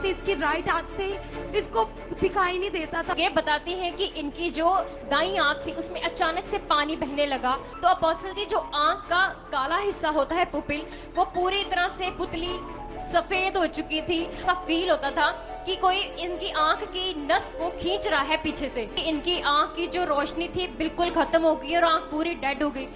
से इसकी राइट आंख से इसको दिखाई नहीं देता था। ये बताती हैं कि इनकी जो दाईं आंख थी उसमें अचानक से पानी बहने लगा। तो अपोस्टल जी, जो आंख का काला हिस्सा होता है पुपिल, वो पूरी तरह से पुतली सफेद हो चुकी थी। ऐसा फील होता था कि कोई इनकी आंख की नस को खींच रहा है पीछे से। इनकी आंख की जो रोशनी थी बिल्कुल खत्म हो गई और आंख पूरी डेड हो गई।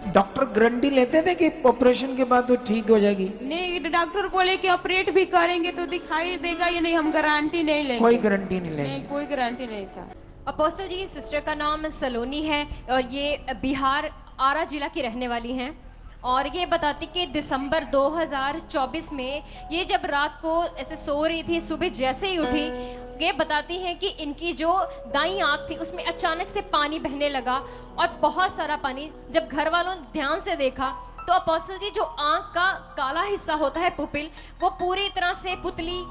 डॉक्टर गारंटी लेते थे कि ऑपरेशन के बाद वो ठीक हो जाएगी? नहीं, डॉक्टर बोले कि ऑपरेट भी करेंगे तो दिखाई देगा या नहीं, हम गारंटी नहीं लेंगे। कोई गारंटी नहीं लेंगे? नहीं, कोई गारंटी नहीं था। अपोस्टल जी, सिस्टर का नाम सलोनी है और ये बिहार आरा जिला की रहने वाली हैं। और ये बताती कि दिसंबर 2024 में ये जब रात को ऐसे सो रही थी, सुबह जैसे ही उठी, ये बताती हैं कि इनकी जो दाईं आंख थी उसमें अचानक से पानी बहने लगा और बहुत सारा पानी। जब घर वालों ने ध्यान से देखा तो अपोस्टल जी, जो आंख का काला हिस्सा होता है पुपिल, वो पूरी तरह से पुतली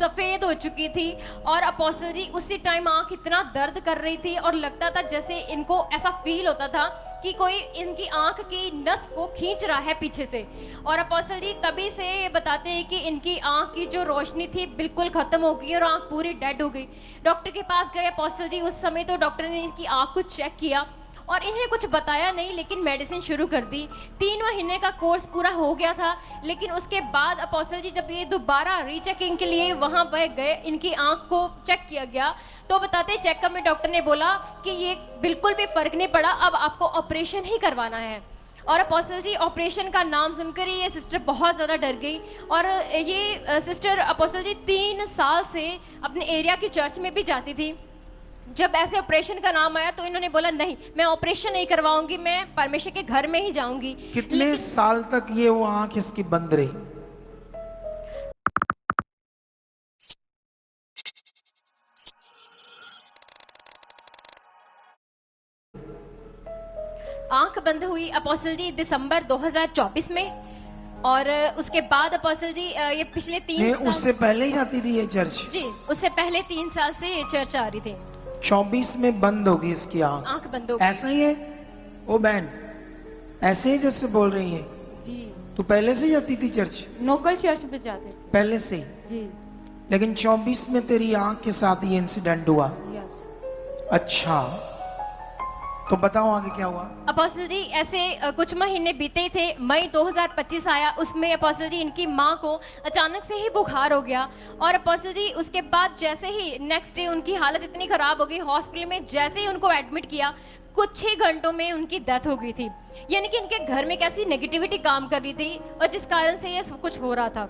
सफेद हो चुकी थी। और अपोस्टल जी, उसी टाइम आंख इतना दर्द कर रही थी और लगता था जैसे इनको ऐसा फील होता था कि कोई इनकी आंख की नस को खींच रहा है पीछे से। और अपोस्टल जी, तभी से ये बताते हैं कि इनकी आंख की जो रोशनी थी बिल्कुल खत्म हो गई और आंख पूरी डेड हो गई। डॉक्टर के पास गए अपोस्टल जी, उस समय तो डॉक्टर ने इनकी आंख को चेक किया और इन्हें कुछ बताया नहीं, लेकिन मेडिसिन शुरू कर दी। 3 महीने का कोर्स पूरा हो गया था, लेकिन उसके बाद अपोस्टल जी, जब ये दोबारा रीचेकिंग के लिए वहां पर गए, इनकी आंख को चेक किया गया तो बताते चेकअप में डॉक्टर ने बोला कि ये बिल्कुल भी फर्क नहीं पड़ा, अब आपको ऑपरेशन ही करवाना है। और अपोस्टल जी, ऑपरेशन का नाम सुनकर ही ये सिस्टर बहुत ज्यादा डर गई। और ये सिस्टर अपोस्टल जी 3 साल से अपने एरिया की चर्च में भी जाती थी। जब ऐसे ऑपरेशन का नाम आया तो इन्होंने बोला नहीं, मैं ऑपरेशन नहीं करवाऊंगी, मैं परमेश्वर के घर में ही जाऊंगी। कितने साल तक ये वो आंख इसकी बंद रही? आंख बंद हुई अपोस्टल जी दिसंबर 2024 में। और उसके बाद अपोस्टल जी ये पिछले 3 साल, उससे पहले ही जाती थी ये चर्च? जी, उससे पहले 3 साल से ये चर्च आ रही थी। 24 में बंद होगी इसकी आंख बंद हो गई। ऐसा ही है ओ बहन? ऐसे ही जैसे बोल रही है? जी, तू पहले से जाती थी चर्च? लोकल चर्च पे जाते थे। पहले से ही? जी, लेकिन 24 में तेरी आंख के साथ ये इंसिडेंट हुआ? यस। अच्छा, तो बताओ आगे क्या हुआ? अपोस्टल जी, ऐसे कुछ महीने बीते ही थे। मई 2025 आया, उसमें अपोस्टल जी इनकी माँ को अचानक से ही बुखार हो गया। और अपोस्टल जी उसके बाद जैसे ही नेक्स्ट डे उनकी हालत इतनी खराब हो गई, हॉस्पिटल में जैसे ही उनको एडमिट किया, कुछ ही घंटों में उनकी डेथ हो गई थी। यानी कि इनके घर में कैसी नेगेटिविटी काम कर रही थी और जिस कारण से ये सब कुछ हो रहा था।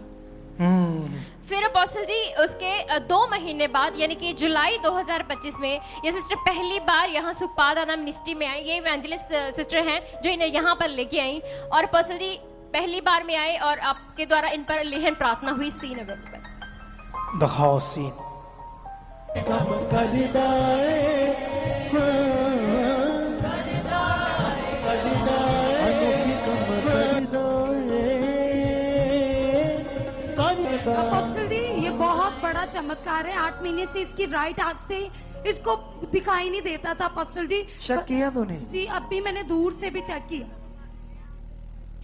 फिर अपोस्टल जी उसके 2 महीने बाद यानी कि जुलाई 2025 में ये सिस्टर पहली बार यहाँ सुखपादाना मिनिस्ट्री में आई। ये इवेंजलिस्ट सिस्टर हैं जो इन्हें यहाँ पर लेके आई। और अपोस्टल जी पहली बार में आए और आपके द्वारा इन पर लेहन प्रार्थना हुई। सीन अवेलेबल, दिखाओ सीन। अपोस्टल जी, ये बहुत बड़ा चमत्कार है। 8 महीने से इसकी राइट आंख से इसको दिखाई नहीं देता था अपोस्टल जी। चेक किया तूने? जी, अब भी मैंने दूर से भी चेक किया।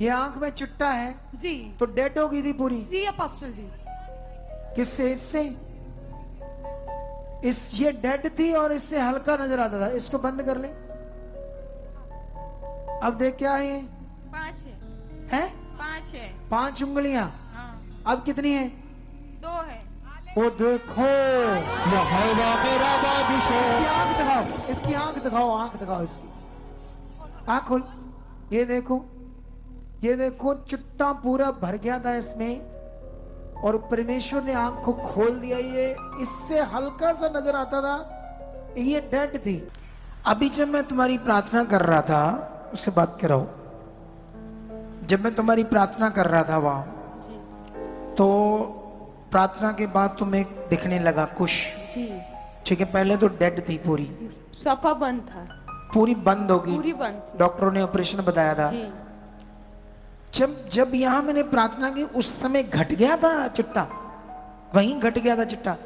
ये आंख में चुट्टा है जी, तो डेड हो गई थी पूरी? जी अपोस्टल जी। किससे? इससे? ये डेड थी और इससे हल्का नजर आता था। इसको बंद कर ले। अब देख क्या है? 5 है? 5 है। 5 उंगलियां। हाँ, अब कितनी है? 2 है। वो देखो, इसकी आंख दिखाओ, इसकी आंख दिखाओ, आंख दिखाओ इसकी। आंख खोल। ये देखो, ये देखो, चुट्टा पूरा भर गया था इसमें और परमेश्वर ने आंख को खोल दिया। ये इससे हल्का सा नजर आता था, ये डेड थी। अभी जब मैं तुम्हारी प्रार्थना कर रहा था, उससे बात कर रहा हूं, जब मैं तुम्हारी प्रार्थना कर रहा था वहां, तो प्रार्थना के बाद तुम्हें दिखने लगा कुछ? जी, ठीक है, पहले तो डेड थी पूरी, सफा बंद था। पूरी बंद होगी, पूरी बंद थी। डॉक्टरों ने ऑपरेशन बताया था। जी, जब यहां मैंने प्रार्थना की उस समय घट गया था चुट्टा? वहीं घट गया था चुट्टा?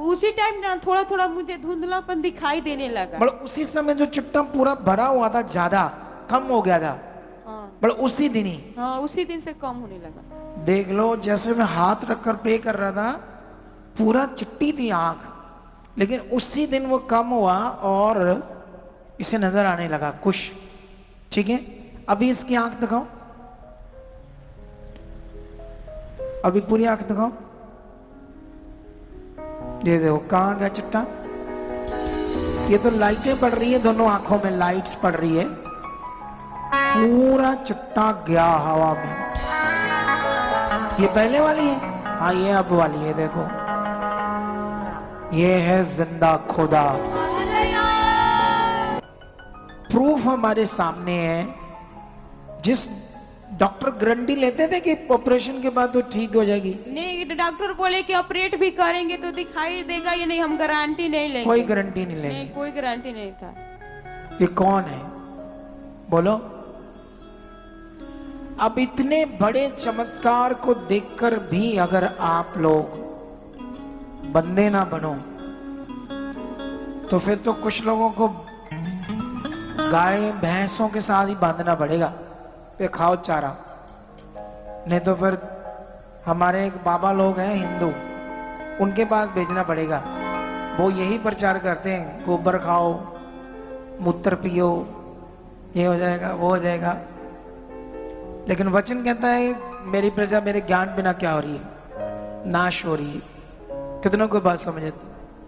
उसी टाइम ना थोड़ा थोड़ा मुझे धुंधलापन दिखाई देने लगा। मतलब उसी समय जो चुट्टा पूरा भरा हुआ था, ज्यादा कम हो गया था? हाँ, मतलब उसी दिन ही? हाँ, उसी दिन से कम होने लगा। देख लो, जैसे मैं हाथ रखकर प्रे कर रहा था, पूरा चिट्टी थी आंख, लेकिन उसी दिन वो कम हुआ और इसे नजर आने लगा कुछ। ठीक है, अभी इसकी आंख दिखाओ, अभी पूरी आंख दिखाओ। ये देखो कहां गया चिट्टा। ये तो लाइटें पड़ रही है, दोनों आंखों में लाइट्स पड़ रही है, पूरा चिट्टा गया हवा में। ये पहले वाली है, हाँ ये अब वाली है। देखो ये है जिंदा खुदा, प्रूफ हमारे सामने है। जिस डॉक्टर गारंटी लेते थे कि ऑपरेशन के बाद तो ठीक हो जाएगी, नहीं, डॉक्टर बोले कि ऑपरेट भी करेंगे तो दिखाई देगा या नहीं, हम गारंटी नहीं लेंगे। कोई गारंटी नहीं लेंगे। नहीं, कोई गारंटी नहीं था। ये कौन है बोलो। अब इतने बड़े चमत्कार को देखकर भी अगर आप लोग बंदे ना बनो, तो फिर तो कुछ लोगों को गाय भैंसों के साथ ही बांधना पड़ेगा, पे खाओ चारा। नहीं तो फिर हमारे एक बाबा लोग हैं हिंदू, उनके पास भेजना पड़ेगा। वो यही प्रचार करते हैं, गोबर खाओ, मूत्र पियो, ये हो जाएगा वो हो जाएगा। लेकिन वचन कहता है मेरी प्रजा मेरे ज्ञान बिना क्या हो रही है, नाश हो रही है। कितनों को बात समझ आती।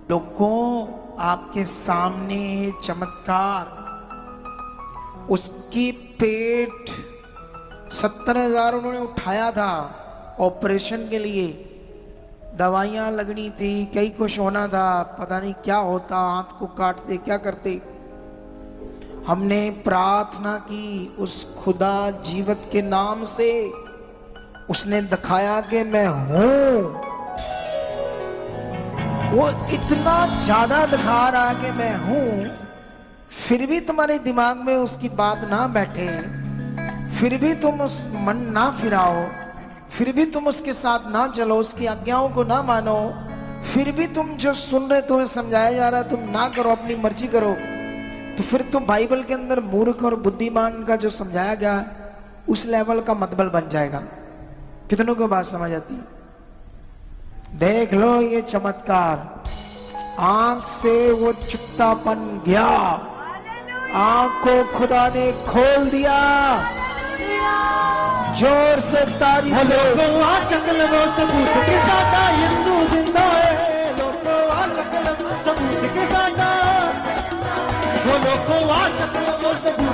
लोगों आपके सामने चमत्कार, उसकी पेट 70,000 उन्होंने उठाया था ऑपरेशन के लिए, दवाइयां लगनी थी, कई कुछ होना था, पता नहीं क्या होता, हाथ को काटते क्या करते। हमने प्रार्थना की उस खुदा जीवत के नाम से, उसने दिखाया कि मैं हूं। वो इतना ज्यादा दिखा रहा कि मैं हूं, फिर भी तुम्हारे दिमाग में उसकी बात ना बैठे, फिर भी तुम उस मन ना फिराओ, फिर भी तुम उसके साथ ना चलो, उसकी आज्ञाओं को ना मानो, फिर भी तुम जो सुन रहे तुम्हें समझाया जा रहा है तुम ना करो, अपनी मर्जी करो, तो फिर तो बाइबल के अंदर मूर्ख और बुद्धिमान का जो समझाया गया उस लेवल का मतबल बन जाएगा। कितनों को बात समझ आती है। देख लो ये चमत्कार, आंख से वो चिट्टापन गया, आंख को खुदा ने खोल दिया। जोर से तारीफ लोगों आ चकल वो सबूत के सादा यीशु जिंदा है। लोगों आ चकल सबूत के सादा, वो लोगों आ चकल वो सबूत